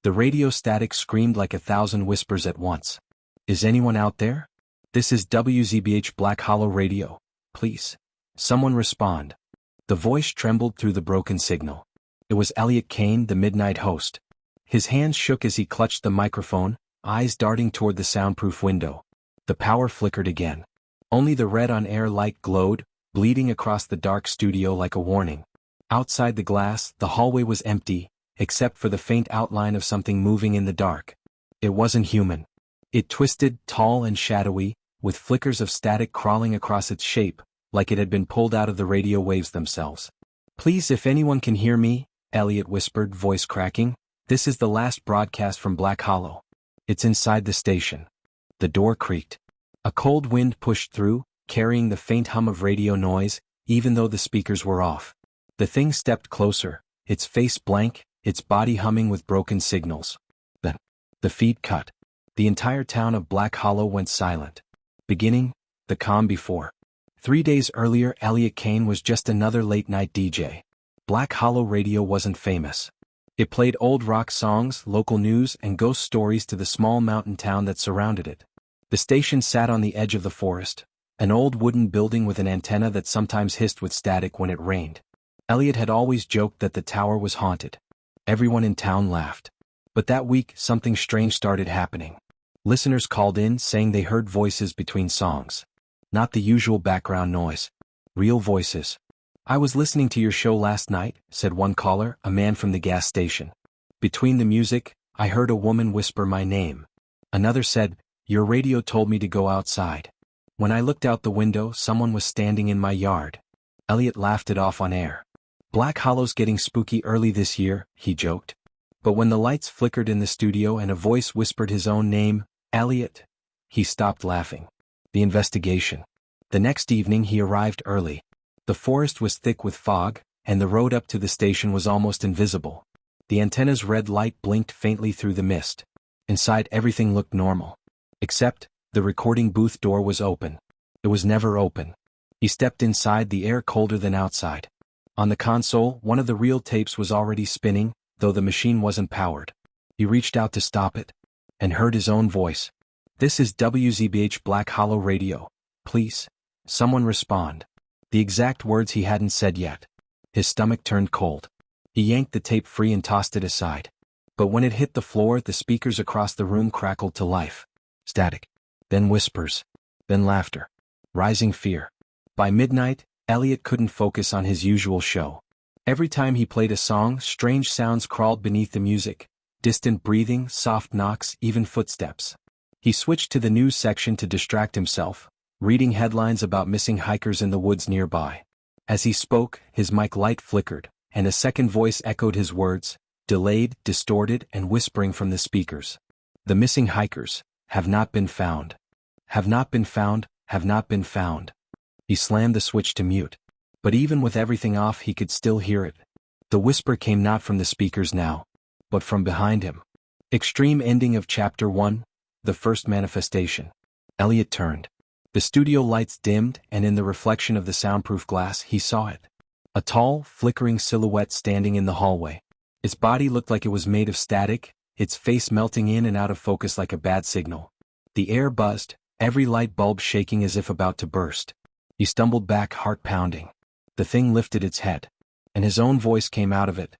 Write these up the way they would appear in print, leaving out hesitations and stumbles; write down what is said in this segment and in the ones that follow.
The radio static screamed like 1,000 whispers at once. "Is anyone out there? This is WZBH Black Hollow Radio. Please. Someone respond." The voice trembled through the broken signal. It was Elliot Kane, the midnight host. His hands shook as he clutched the microphone, eyes darting toward the soundproof window. The power flickered again. Only the red on-air light glowed, bleeding across the dark studio like a warning. Outside the glass, the hallway was empty, except for the faint outline of something moving in the dark. It wasn't human. It twisted, tall and shadowy, with flickers of static crawling across its shape, like it had been pulled out of the radio waves themselves. "Please, if anyone can hear me," Elliot whispered, voice cracking, "this is the last broadcast from Black Hollow. It's inside the station." The door creaked. A cold wind pushed through, carrying the faint hum of radio noise, even though the speakers were off. The thing stepped closer, its face blank, its body humming with broken signals. The feed cut. The entire town of Black Hollow went silent. Beginning, the calm before. 3 days earlier, Elliot Kane was just another late-night DJ. Black Hollow Radio wasn't famous. It played old rock songs, local news, and ghost stories to the small mountain town that surrounded it. The station sat on the edge of the forest, an old wooden building with an antenna that sometimes hissed with static when it rained. Elliot had always joked that the tower was haunted. Everyone in town laughed. But that week, something strange started happening. Listeners called in saying they heard voices between songs. Not the usual background noise. Real voices. "I was listening to your show last night," said one caller, a man from the gas station. "Between the music, I heard a woman whisper my name." Another said, "Your radio told me to go outside. When I looked out the window, someone was standing in my yard." Elliot laughed it off on air. "Black Hollow's getting spooky early this year," he joked. But when the lights flickered in the studio and a voice whispered his own name, "Elliot," he stopped laughing. The investigation. The next evening he arrived early. The forest was thick with fog, and the road up to the station was almost invisible. The antenna's red light blinked faintly through the mist. Inside, everything looked normal. Except, the recording booth door was open. It was never open. He stepped inside, the air colder than outside. On the console, one of the reel tapes was already spinning, though the machine wasn't powered. He reached out to stop it, and heard his own voice. "This is WZBH Black Hollow Radio. Please. Someone respond." The exact words he hadn't said yet. His stomach turned cold. He yanked the tape free and tossed it aside. But when it hit the floor, the speakers across the room crackled to life. Static. Then whispers. Then laughter. Rising fear. By midnight, Elliot couldn't focus on his usual show. Every time he played a song, strange sounds crawled beneath the music. Distant breathing, soft knocks, even footsteps. He switched to the news section to distract himself, reading headlines about missing hikers in the woods nearby. As he spoke, his mic light flickered, and a second voice echoed his words, delayed, distorted, and whispering from the speakers. "The missing hikers have not been found. Have not been found, have not been found." He slammed the switch to mute. But even with everything off, he could still hear it. The whisper came not from the speakers now, but from behind him. Extreme ending of Chapter 1, The First Manifestation. Elliot turned. The studio lights dimmed, and in the reflection of the soundproof glass, he saw it. A tall, flickering silhouette standing in the hallway. Its body looked like it was made of static, its face melting in and out of focus like a bad signal. The air buzzed, every light bulb shaking as if about to burst. He stumbled back, heart pounding. The thing lifted its head, and his own voice came out of it.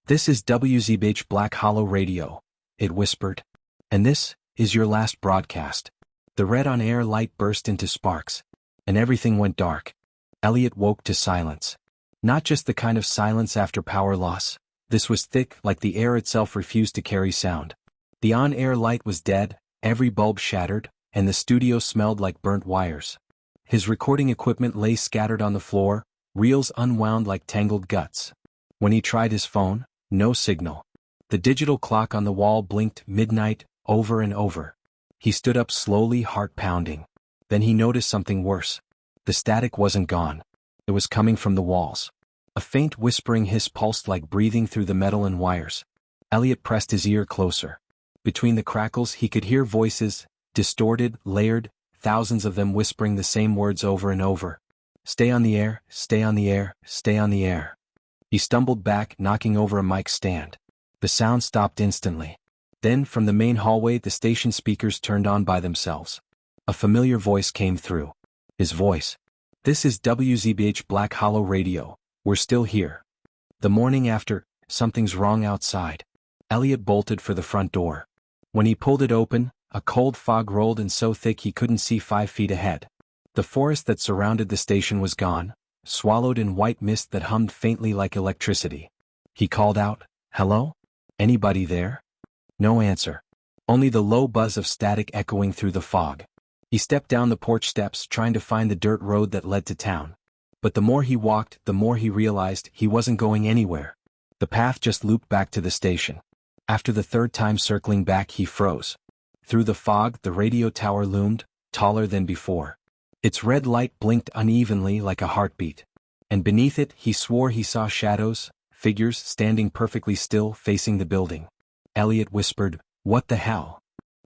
"This is WZBH Black Hollow Radio," it whispered. "And this is your last broadcast." The red on-air light burst into sparks, and everything went dark. Elliot woke to silence. Not just the kind of silence after power loss. This was thick, like the air itself refused to carry sound. The on-air light was dead, every bulb shattered, and the studio smelled like burnt wires. His recording equipment lay scattered on the floor, reels unwound like tangled guts. When he tried his phone, no signal. The digital clock on the wall blinked midnight, over and over. He stood up slowly, heart pounding. Then he noticed something worse. The static wasn't gone. It was coming from the walls. A faint whispering hiss pulsed like breathing through the metal and wires. Elliot pressed his ear closer. Between the crackles he could hear voices, distorted, layered, thousands of them whispering the same words over and over. "Stay on the air, stay on the air, stay on the air." He stumbled back, knocking over a mic stand. The sound stopped instantly. Then from the main hallway the station speakers turned on by themselves. A familiar voice came through. His voice. "This is WZBH Black Hollow Radio. We're still here." The morning after, "Something's wrong outside." Elliot bolted for the front door. When he pulled it open, a cold fog rolled in so thick he couldn't see 5 feet ahead. The forest that surrounded the station was gone, swallowed in white mist that hummed faintly like electricity. He called out, "Hello? Anybody there?" No answer. Only the low buzz of static echoing through the fog. He stepped down the porch steps trying to find the dirt road that led to town. But the more he walked, the more he realized he wasn't going anywhere. The path just looped back to the station. After the third time circling back he froze. Through the fog the radio tower loomed, taller than before. Its red light blinked unevenly like a heartbeat. And beneath it he swore he saw shadows, figures standing perfectly still facing the building. Elliot whispered, "What the hell?"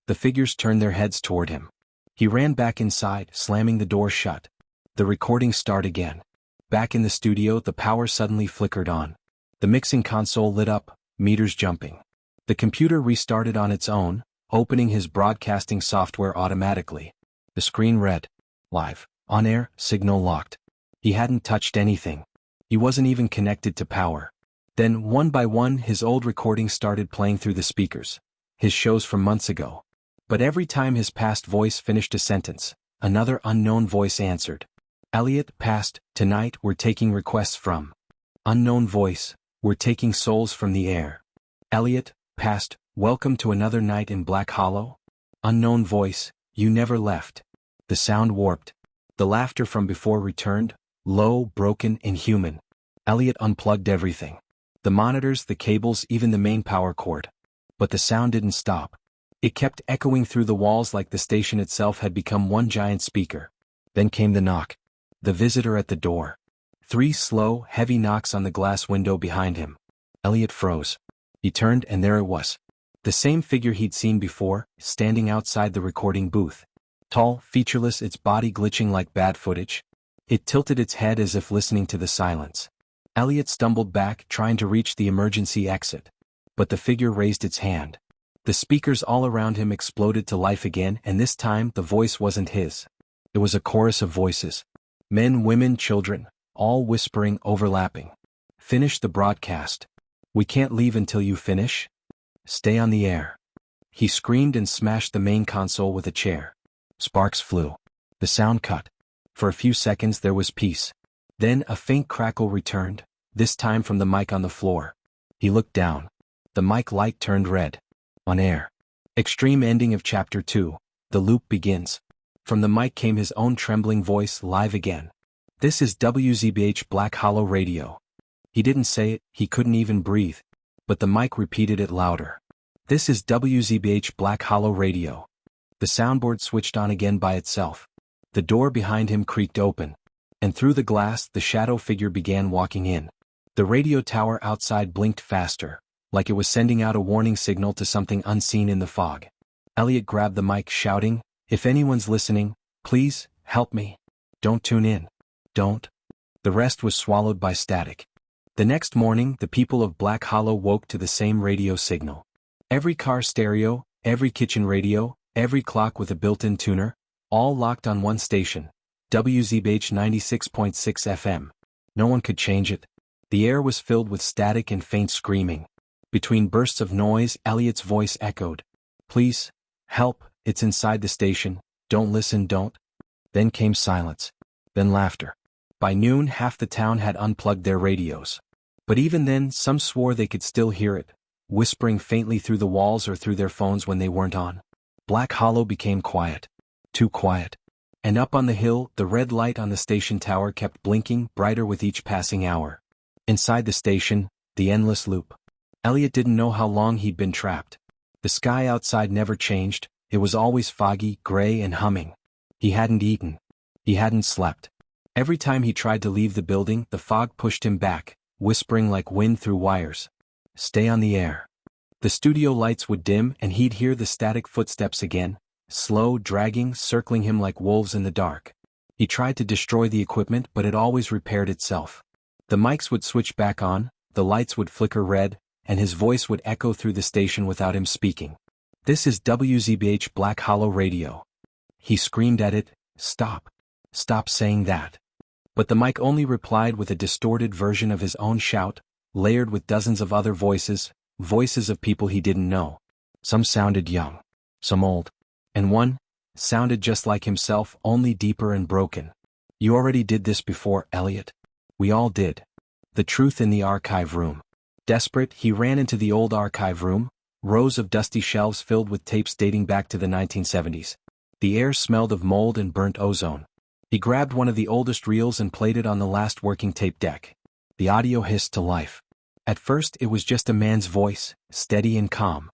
The figures turned their heads toward him. He ran back inside, slamming the door shut. The recording started again. Back in the studio the power suddenly flickered on. The mixing console lit up, meters jumping. The computer restarted on its own, opening his broadcasting software automatically. The screen read, "Live, on air, signal locked." He hadn't touched anything. He wasn't even connected to power. Then, one by one, his old recordings started playing through the speakers. His shows from months ago. But every time his past voice finished a sentence, another unknown voice answered. "Elliot, past, tonight we're taking requests from." Unknown voice, "We're taking souls from the air." Elliot, past, "Welcome to another night in Black Hollow." Unknown voice, "You never left." The sound warped. The laughter from before returned, low, broken, inhuman. Elliot unplugged everything. The monitors, the cables, even the main power cord. But the sound didn't stop. It kept echoing through the walls like the station itself had become one giant speaker. Then came the knock. The visitor at the door. 3 slow, heavy knocks on the glass window behind him. Elliot froze. He turned and there it was. The same figure he'd seen before, standing outside the recording booth. Tall, featureless, its body glitching like bad footage. It tilted its head as if listening to the silence. Elliot stumbled back, trying to reach the emergency exit. But the figure raised its hand. The speakers all around him exploded to life again, and this time the voice wasn't his. It was a chorus of voices. Men, women, children, all whispering, overlapping. "Finish the broadcast. We can't leave until you finish. Stay on the air." He screamed and smashed the main console with a chair. Sparks flew. The sound cut. For a few seconds there was peace. Then a faint crackle returned, this time from the mic on the floor. He looked down. The mic light turned red. On air. Extreme ending of Chapter 2. The loop begins. From the mic came his own trembling voice, live again. "This is WZBH Black Hollow Radio." He didn't say it, he couldn't even breathe. But the mic repeated it louder. "This is WZBH Black Hollow Radio." The soundboard switched on again by itself. The door behind him creaked open. And through the glass the shadow figure began walking in. The radio tower outside blinked faster, like it was sending out a warning signal to something unseen in the fog. Elliot grabbed the mic, shouting, "If anyone's listening, please, help me. Don't tune in. Don't." The rest was swallowed by static. The next morning the people of Black Hollow woke to the same radio signal. Every car stereo, every kitchen radio, every clock with a built-in tuner, all locked on one station. WZBH 96.6 FM. No one could change it. The air was filled with static and faint screaming. Between bursts of noise, Elliot's voice echoed. "Please, help, it's inside the station, don't listen, don't." Then came silence. Then laughter. By noon half the town had unplugged their radios. But even then some swore they could still hear it, whispering faintly through the walls or through their phones when they weren't on. Black Hollow became quiet. Too quiet. And up on the hill, the red light on the station tower kept blinking, brighter with each passing hour. Inside the station, the endless loop. Elliot didn't know how long he'd been trapped. The sky outside never changed, it was always foggy, gray and humming. He hadn't eaten. He hadn't slept. Every time he tried to leave the building, the fog pushed him back, whispering like wind through wires. "Stay on the air." The studio lights would dim and he'd hear the static footsteps again, slow, dragging, circling him like wolves in the dark. He tried to destroy the equipment but it always repaired itself. The mics would switch back on, the lights would flicker red, and his voice would echo through the station without him speaking. This is WZBH Black Hollow Radio. He screamed at it, "Stop. Stop saying that." But the mic only replied with a distorted version of his own shout, layered with dozens of other voices, voices of people he didn't know. Some sounded young, some old, and one sounded just like himself, only deeper and broken. "You already did this before, Elliot. We all did." The truth in the archive room. Desperate, he ran into the old archive room, rows of dusty shelves filled with tapes dating back to the 1970s. The air smelled of mold and burnt ozone. He grabbed one of the oldest reels and played it on the last working tape deck. The audio hissed to life. At first it was just a man's voice, steady and calm.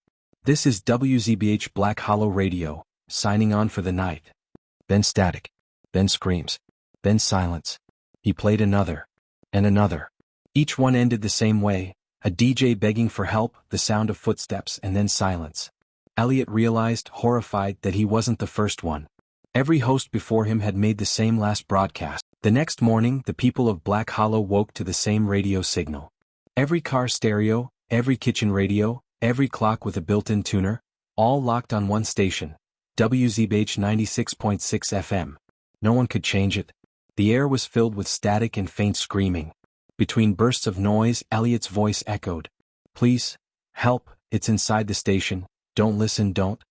"This is WZBH Black Hollow Radio, signing on for the night." Then static. Then screams. Then silence. He played another. And another. Each one ended the same way, a DJ begging for help, the sound of footsteps, and then silence. Elliot realized, horrified, that he wasn't the first one. Every host before him had made the same last broadcast. The next morning, the people of Black Hollow woke to the same radio signal. Every car stereo, every kitchen radio, every clock with a built-in tuner, all locked on one station, WZBH 96.6 FM. No one could change it. The air was filled with static and faint screaming. Between bursts of noise, Elliot's voice echoed. "Please, help, it's inside the station, don't listen, don't."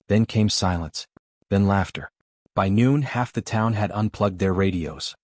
Then came silence. Then laughter. By noon, half the town had unplugged their radios.